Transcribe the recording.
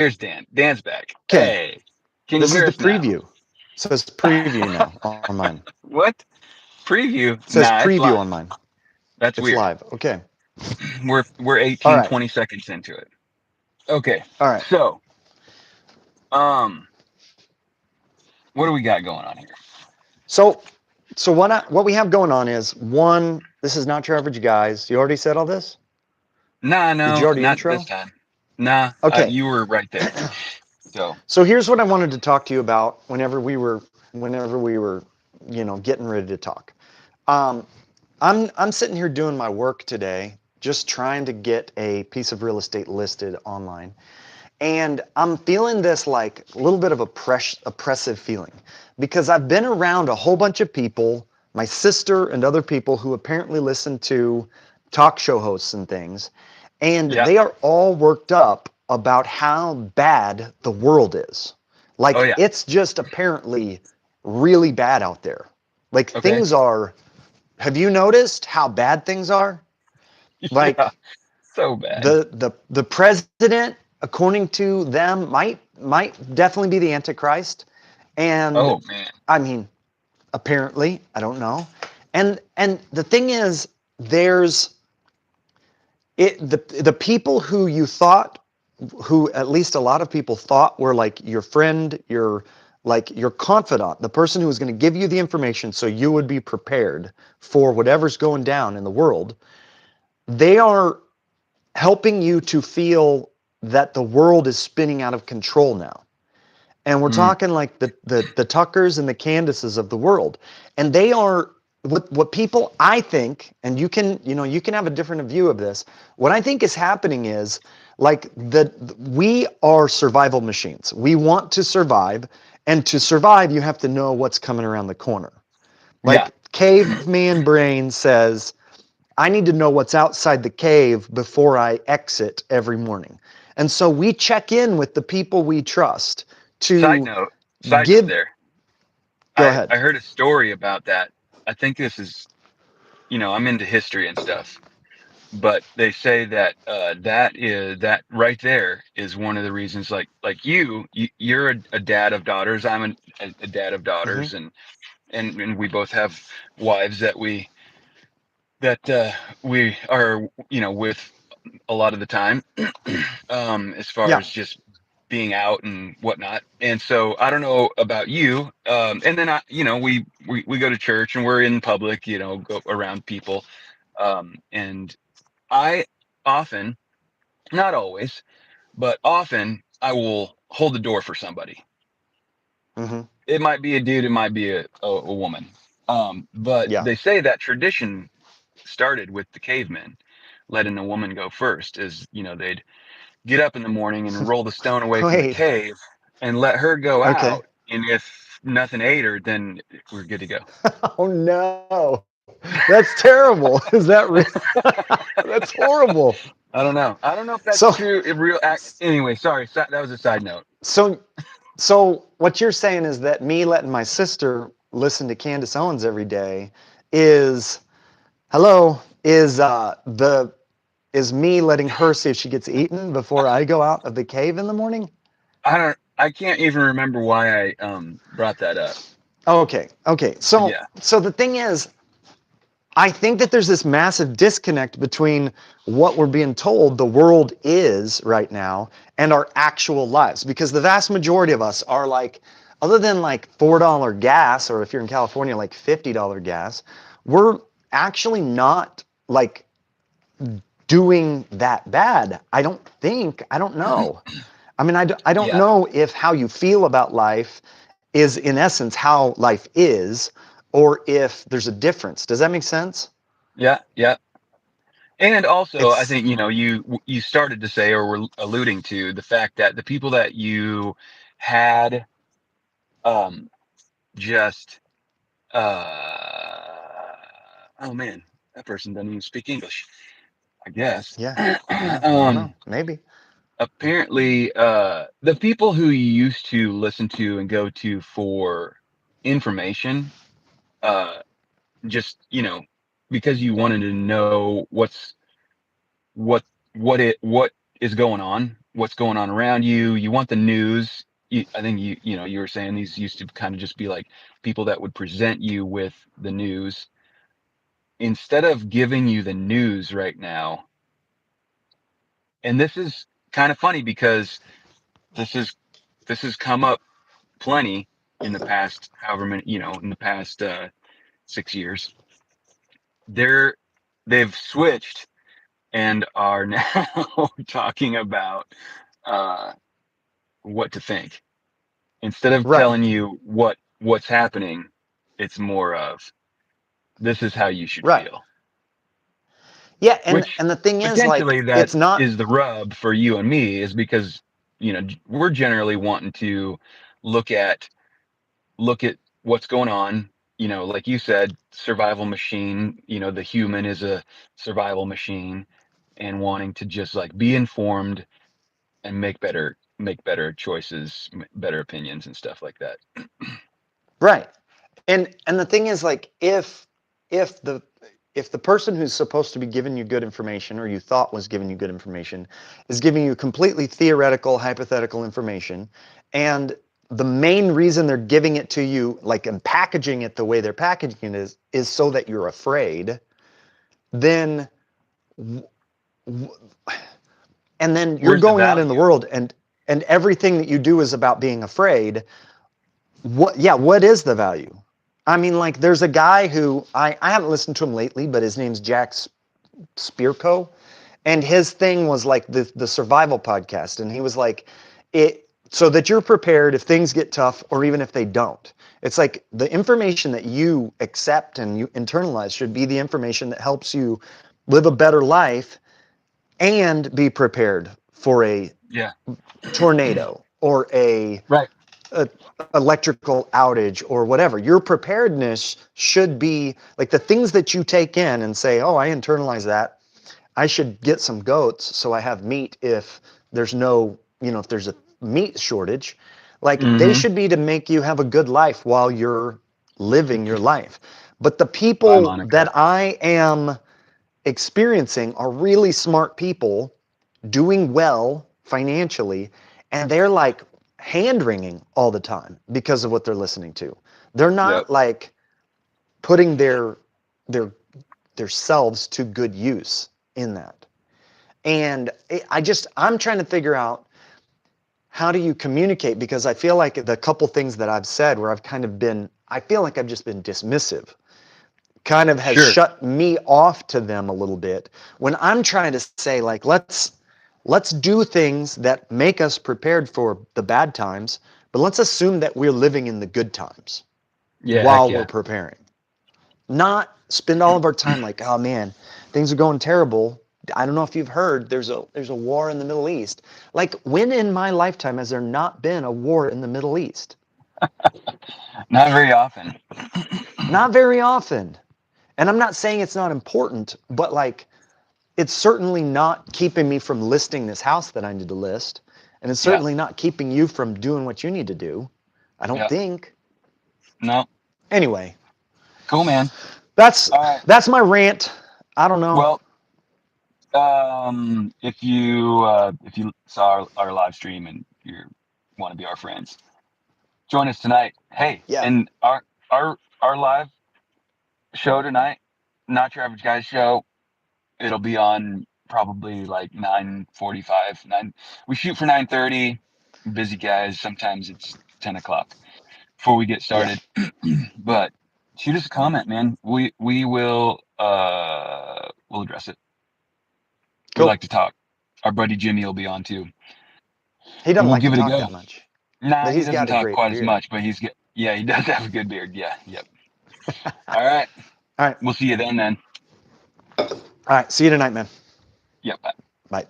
Here's Dan. Dan's back. Okay, Hey, can you this is hear the us now? preview. It says preview now on mine. What? Preview? It says Nah, it's preview on live. mine. That's It's weird. live. Okay. We're All 18, right. 20 seconds into it. Okay. All right. So, um, what do we got going on here? So, what we have going on is one. This is not your average guys. You already said all this. Nah, Did you no, already not this intro? time. Nah, Okay. you were right there. So, So here's what I wanted to talk to you about whenever we were, getting ready to talk. Um, I'm sitting here doing my work today, just trying to get a piece of real estate listed online. And I'm feeling this like a little bit of oppressive feeling because I've been around a whole bunch of people, my sister and other people who apparently listen to talk show hosts and things, and yeah. they are all worked up about how bad the world is. Oh, Like yeah. it's just apparently really bad out there. Like Okay. things are, have you noticed how bad things are? Yeah. Like So bad. the president, according to them, might definitely be the Antichrist, and Oh, man. I mean, apparently, I don't know, and the thing is, there's the people who you thought, who at least a lot of people thought were like your friend, your confidant, the person who was going to give you the information so you would be prepared for whatever's going down in the world. They are helping you to feel that the world is spinning out of control now. And we're Mm, talking like the Tuckers and the Candaces of the world. And they are what people I think, and you can have a different view of this. What I think is happening is like we are survival machines. We want to survive, and to survive, you have to know what's coming around the corner. yeah. Like caveman brain says, I need to know what's outside the cave before I exit every morning. And so we check in with the people we trust Side to note, side note give. there. Go I ahead. heard a story about that. I think this is, I'm into history and stuff, but they say that that right there is one of the reasons. Like you're a dad of daughters. I'm a dad of Hmm. daughters, and we both have wives that we are with a lot of the time, as far Yeah. as just being out and whatnot. And so I don't know about you. And then we go to church and we're in public, go around people. And I often, not always, but often I will hold the door for somebody. Hmm. It might be a dude, it might be a woman. But Yeah. they say that tradition started with the cavemen letting a woman go first, as they'd get up in the morning and roll the stone away from the Wait. cave and let her go Okay. out. And if nothing ate her, then we're good to go. Oh no. That's terrible. Is that real? That's horrible. I don't know. I don't know if So, that's true. Anyway, sorry. That was a side note. so, so what you're saying is that me letting my sister listen to Candace Owens every day is hello the is me letting her see if she gets eaten before I go out of the cave in the morning? I can't even remember why I brought that up. Okay, okay. So Yeah. so the thing is, I think that there's this massive disconnect between what we're being told the world is right now and our actual lives, because the vast majority of us are like, other than like $4 gas, or if you're in California, like $50 gas, we're actually not like doing that bad. I don't think, I don't know. I mean, I don't Yeah. know if how you feel about life is, in essence, how life is, or if there's a difference. Does that make sense? Yeah. Yeah. And also, I It's, think you started to say, or were alluding to, the fact that the people that you had um just oh man, that person doesn't even speak English, I guess. yeah, yeah, I don't know. um Maybe. Apparently, the people who you used to listen to and go to for information, uh just because you wanted to know what what is going on, what's going on around you. You want the news. I think you were saying these used to kind of just be like people that would present you with the news. Instead of giving you the news right now, and this is kind of funny because this is this has come up plenty in the past, however many, in the past 6 years. They're they've switched and are now talking about uh, what to think. Instead of Right, telling you what's happening, it's more of this is how you should right. feel. Yeah, Which and the thing is, like, potentially that it's not is the rub for you and me is because we're generally wanting to look at look at what's going on. Like you said, survival machine. The human is a survival machine, and wanting to just like be informed and make better choices, better opinions and stuff like that. right. And the thing is, like, if the if the person who's supposed to be giving you good information, or you thought was giving you good information, is giving you completely theoretical, hypothetical information, and the main reason they're giving it to you, like, and packaging it the way they're packaging it is so that you're afraid, then and then you're Where's the going out in the value? world, and everything that you do is about being afraid. What is the value? I mean, like, there's a guy who I haven't listened to him lately, but his name's Jack Spirko, and his thing was like the survival podcast, and he was like, it so that you're prepared if things get tough, or even if they don't. It's like the information that you accept and you internalize should be the information that helps you live a better life and be prepared for a Yeah. tornado or Right. a electrical outage or whatever. Your preparedness should be like the things that you take in and say, "Oh, I internalize that. I should get some goats so I have meat if there's no, if there's a meat shortage." Like, they Mm-hmm. should be to make you have a good life while you're living your life. But the Bye, people Monica. that I am experiencing are really smart people doing well financially, and they're like hand wringing all the time because of what they're listening to. They're Yep. not like putting their their selves to good use in that. And I'm trying to figure out, how do you communicate, because I feel like the couple things that I've said where I feel like I've just been dismissive, kind of has Sure. shut me off to them a little bit, when I'm trying to say, like, let's do things that make us prepared for the bad times, but let's assume that we're living in the good times Yeah. Heck while we're yeah. preparing. Not spend all of our time like, oh man, things are going terrible. I don't know if you've heard, there's a war in the Middle East. Like, when in my lifetime has there not been a war in the Middle East? Not very often. Not very often. And I'm not saying it's not important, but like, it's certainly not keeping me from listing this house that I need to list. And it's Yeah. certainly not keeping you from doing what you need to do. I don't Yeah. think. No. Anyway, Cool, man. that's All right. that's my rant. I don't know. Well, if you saw our live stream and you want to be our friends, join us tonight. Hey, Yeah. and our live show tonight, Not Your Average Guys show. It'll be on probably like 9:45. We shoot for 9:30. Busy guys. Sometimes it's 10 o'clock before we get Yeah. started. But shoot us a comment, man. We will we'll address it. We Cool. like to talk. Our buddy Jimmy will be on too, He and doesn't we'll like to give it a talk go. that much, Nah, but he he's doesn't got a talk great quite as beard. much, but yeah, he does have a good beard. Yeah, yep. All right, All right. we'll see you then. All right. See you tonight, man. Yep. Bye.